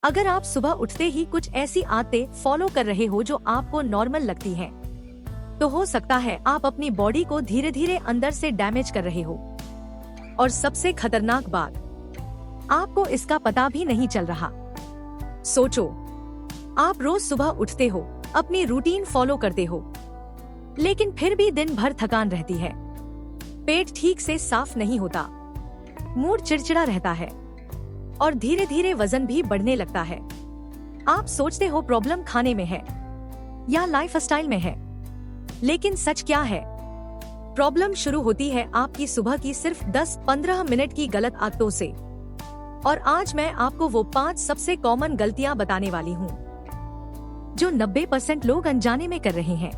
अगर आप सुबह उठते ही कुछ ऐसी आदतें फॉलो कर रहे हो जो आपको नॉर्मल लगती हैं, तो हो सकता है आप अपनी बॉडी को धीरे धीरे अंदर से डैमेज कर रहे हो। और सबसे खतरनाक बात, आपको इसका पता भी नहीं चल रहा। सोचो, आप रोज सुबह उठते हो, अपनी रूटीन फॉलो करते हो, लेकिन फिर भी दिन भर थकान रहती है, पेट ठीक से साफ नहीं होता, मूड चिड़चिड़ा रहता है और धीरे धीरे वजन भी बढ़ने लगता है। आप सोचते हो प्रॉब्लम खाने में है या लाइफस्टाइल में है, लेकिन सच क्या है? प्रॉब्लम शुरू होती है आपकी सुबह की सिर्फ 10-15 मिनट की गलत आदतों से। और आज मैं आपको वो 5 सबसे कॉमन गलतियां बताने वाली हूँ जो 90% लोग अनजाने में कर रहे हैं।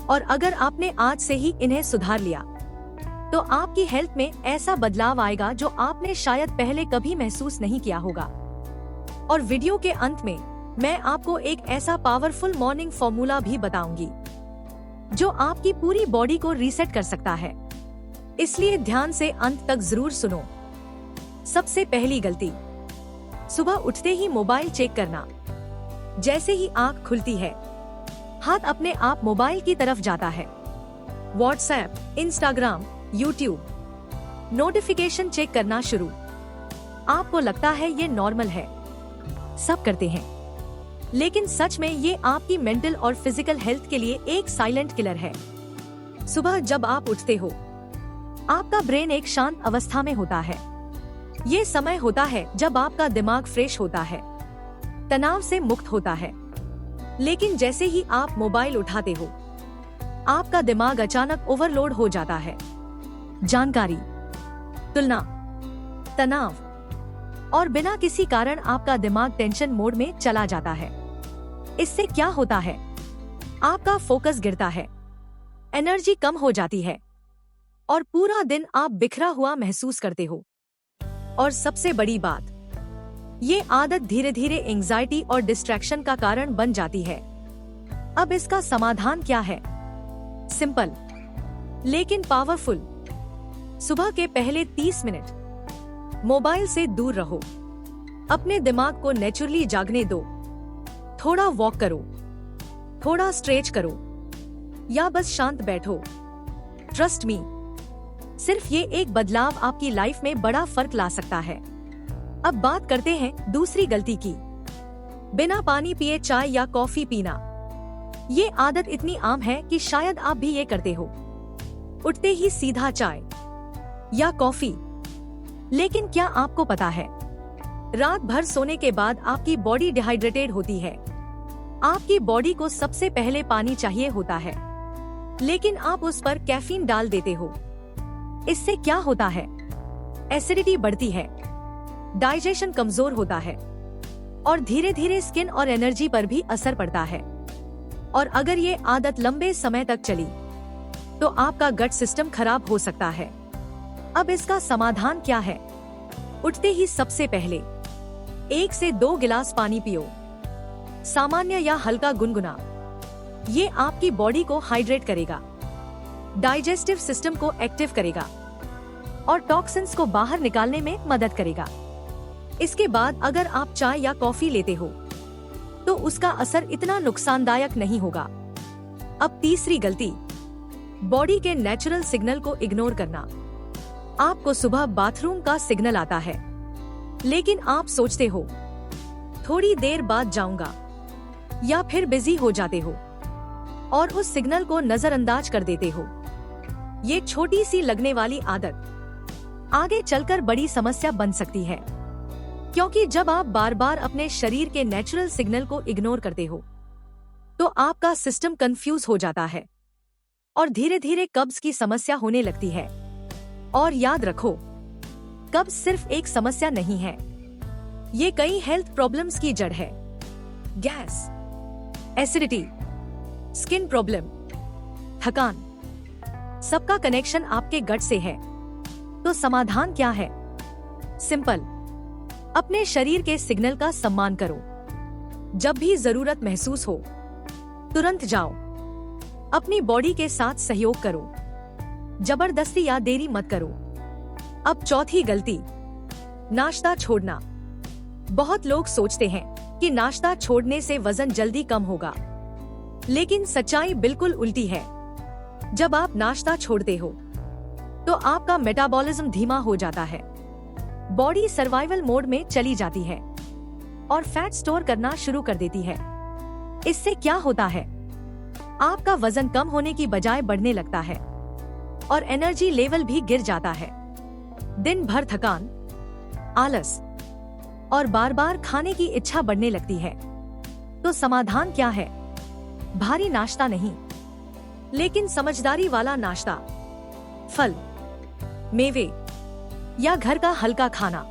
और अगर आपने आज से ही इन्हें सुधार लिया तो आपकी हेल्थ में ऐसा बदलाव आएगा जो आपने शायद पहले कभी महसूस नहीं किया होगा। और वीडियो के अंत में मैं आपको एक ऐसा पावरफुल मॉर्निंग फॉर्मूला भी बताऊंगी जो आपकी पूरी बॉडी को रीसेट कर सकता है। इसलिए ध्यान से अंत तक जरूर सुनो। सबसे पहली गलती, सुबह उठते ही मोबाइल चेक करना। जैसे ही आंख खुलती है, हाथ अपने आप मोबाइल की तरफ जाता है। WhatsApp, Instagram, YouTube, notification check करना शुरू। आपको लगता है ये नॉर्मल है, सब करते हैं, लेकिन सच में ये आपकी मेंटल और फिजिकल हेल्थ के लिए एक साइलेंट किलर है। सुबह जब आप उठते हो, आपका ब्रेन एक शांत अवस्था में होता है। ये समय होता है जब आपका दिमाग फ्रेश होता है, तनाव से मुक्त होता है। लेकिन जैसे ही आप मोबाइल उठाते हो, आपका दिमाग अचानक ओवरलोड हो जाता है। जानकारी, तुलना, तनाव और बिना किसी कारण आपका दिमाग टेंशन मोड में चला जाता है। इससे क्या होता है? आपका फोकस गिरता है, एनर्जी कम हो जाती है और पूरा दिन आप बिखरा हुआ महसूस करते हो। और सबसे बड़ी बात, ये आदत धीरे धीरे एंजाइटी और डिस्ट्रैक्शन का कारण बन जाती है। अब इसका समाधान क्या है? सिंपल लेकिन पावरफुल। सुबह के पहले 30 मिनट मोबाइल से दूर रहो। अपने दिमाग को नेचुरली जागने दो। थोड़ा वॉक करो, थोड़ा स्ट्रेच करो या बस शांत बैठो। ट्रस्ट मी, सिर्फ ये एक बदलाव आपकी लाइफ में बड़ा फर्क ला सकता है। अब बात करते हैं दूसरी गलती की, बिना पानी पिए चाय या कॉफी पीना। ये आदत इतनी आम है कि शायद आप भी ये करते हो, उठते ही सीधा चाय या कॉफी। लेकिन क्या आपको पता है, रात भर सोने के बाद आपकी बॉडी डिहाइड्रेटेड होती है। आपकी बॉडी को सबसे पहले पानी चाहिए होता है, लेकिन आप उस पर कैफीन डाल देते हो। इससे क्या होता है? एसिडिटी बढ़ती है, डाइजेशन कमजोर होता है और धीरे धीरे स्किन और एनर्जी पर भी असर पड़ता है। और अगर ये आदत लंबे समय तक चली तो आपका गट सिस्टम खराब हो सकता है। अब इसका समाधान क्या है? उठते ही सबसे पहले 1 से 2 गिलास पानी पियो, सामान्य या हल्का गुनगुना। ये आपकी बॉडी को हाइड्रेट करेगा, डाइजेस्टिव सिस्टम को एक्टिव करेगा और टॉक्सिन्स को बाहर निकालने में मदद करेगा। इसके बाद अगर आप चाय या कॉफी लेते हो तो उसका असर इतना नुकसानदायक नहीं होगा। अब तीसरी गलती, बॉडी के नेचुरल सिग्नल को इग्नोर करना। आपको सुबह बाथरूम का सिग्नल आता है, लेकिन आप सोचते हो थोड़ी देर बाद जाऊंगा या फिर बिजी हो जाते हो और उस सिग्नल को नजरअंदाज कर देते हो। ये छोटी सी लगने वाली आदत आगे चलकर बड़ी समस्या बन सकती है, क्योंकि जब आप बार बार अपने शरीर के नेचुरल सिग्नल को इग्नोर करते हो तो आपका सिस्टम कंफ्यूज हो जाता है और धीरे धीरे कब्ज की समस्या होने लगती है। और याद रखो, कब्ज सिर्फ एक समस्या नहीं है, ये कई हेल्थ प्रॉब्लम्स की जड़ है। गैस, एसिडिटी, स्किन प्रॉब्लम, थकान, सबका कनेक्शन आपके गट से है। तो समाधान क्या है? सिंपल, अपने शरीर के सिग्नल का सम्मान करो। जब भी जरूरत महसूस हो तुरंत जाओ, अपनी बॉडी के साथ सहयोग करो, जबरदस्ती या देरी मत करो। अब चौथी गलती, नाश्ता छोड़ना। बहुत लोग सोचते हैं कि नाश्ता छोड़ने से वजन जल्दी कम होगा, लेकिन सच्चाई बिल्कुल उल्टी है। जब आप नाश्ता छोड़ते हो तो आपका मेटाबॉलिज्म धीमा हो जाता है, बॉडी सर्वाइवल मोड में चली जाती है और फैट स्टोर करना शुरू कर देती है। इससे क्या होता है, आपका वजन कम होने की बजाय बढ़ने लगता है और एनर्जी लेवल भी गिर जाता है। दिन भर थकान, आलस और बार बार खाने की इच्छा बढ़ने लगती है। तो समाधान क्या है? भारी नाश्ता नहीं, लेकिन समझदारी वाला नाश्ता, फल, मेवे या घर का हल्का खाना।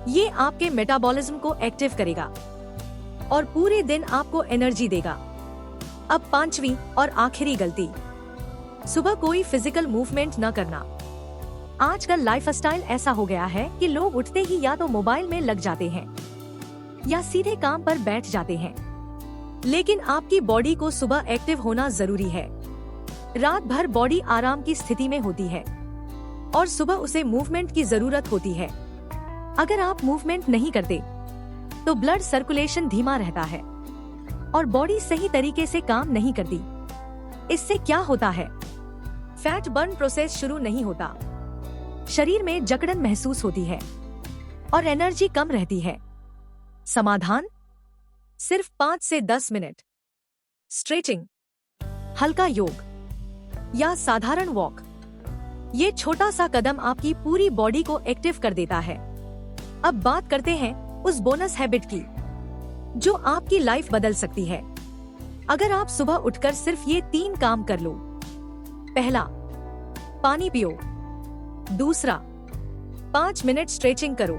ये आपके मेटाबॉलिज्म को एक्टिव करेगा और पूरे दिन आपको एनर्जी देगा। अब पांचवी और आखिरी गलती, सुबह कोई फिजिकल मूवमेंट न करना। आजकल लाइफस्टाइल ऐसा हो गया है कि लोग उठते ही या तो मोबाइल में लग जाते हैं या सीधे काम पर बैठ जाते हैं, लेकिन आपकी बॉडी को सुबह एक्टिव होना जरूरी है। रात भर बॉडी आराम की स्थिति में होती है और सुबह उसे मूवमेंट की जरूरत होती है। अगर आप मूवमेंट नहीं करते तो ब्लड सर्कुलेशन धीमा रहता है और बॉडी सही तरीके से काम नहीं करती। इससे क्या होता है, फैट बर्न प्रोसेस शुरू नहीं होता, शरीर में जकड़न महसूस होती है और एनर्जी कम रहती है। समाधान, सिर्फ 5 से 10 मिनट स्ट्रेचिंग, हल्का योग या साधारण वॉक। ये छोटा सा कदम आपकी पूरी बॉडी को एक्टिव कर देता है। अब बात करते हैं उस बोनस हैबिट की जो आपकी लाइफ बदल सकती है। अगर आप सुबह उठकर सिर्फ ये 3 काम कर लो। पहला, पानी पियो। दूसरा, 5 मिनट स्ट्रेचिंग करो।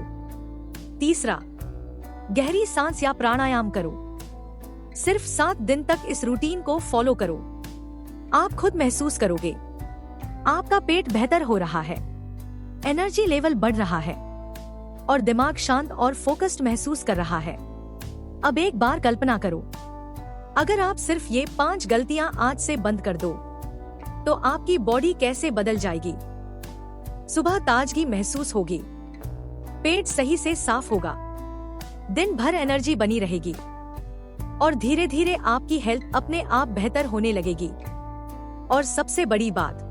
तीसरा, गहरी सांस या प्राणायाम करो। सिर्फ 7 दिन तक इस रूटीन को फॉलो करो। आप खुद महसूस करोगे आपका पेट बेहतर हो रहा है, एनर्जी लेवल बढ़ रहा है और दिमाग शांत और फोकस्ड महसूस कर रहा है। अब एक बार कल्पना करो, अगर आप सिर्फ ये 5 गलतियां आज से बंद कर दो तो आपकी बॉडी कैसे बदल जाएगी। सुबह ताजगी महसूस होगी, पेट सही से साफ होगा, दिन भर एनर्जी बनी रहेगी और धीरे धीरे आपकी हेल्थ अपने आप बेहतर होने लगेगी। और सबसे बड़ी बात,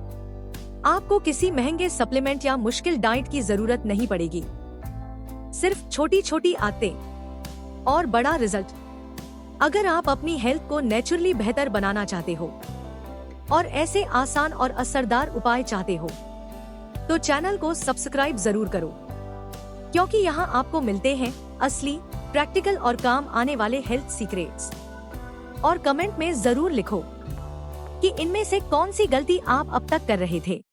आपको किसी महंगे सप्लीमेंट या मुश्किल डाइट की जरूरत नहीं पड़ेगी। सिर्फ छोटी छोटी आदतें और बड़ा रिजल्ट। अगर आप अपनी हेल्थ को नेचुरली बेहतर बनाना चाहते हो और ऐसे आसान और असरदार उपाय चाहते हो तो चैनल को सब्सक्राइब जरूर करो, क्योंकि यहाँ आपको मिलते हैं असली, प्रैक्टिकल और काम आने वाले हेल्थ सीक्रेट्स। और कमेंट में जरूर लिखो कि इनमें से कौन सी गलती आप अब तक कर रहे थे।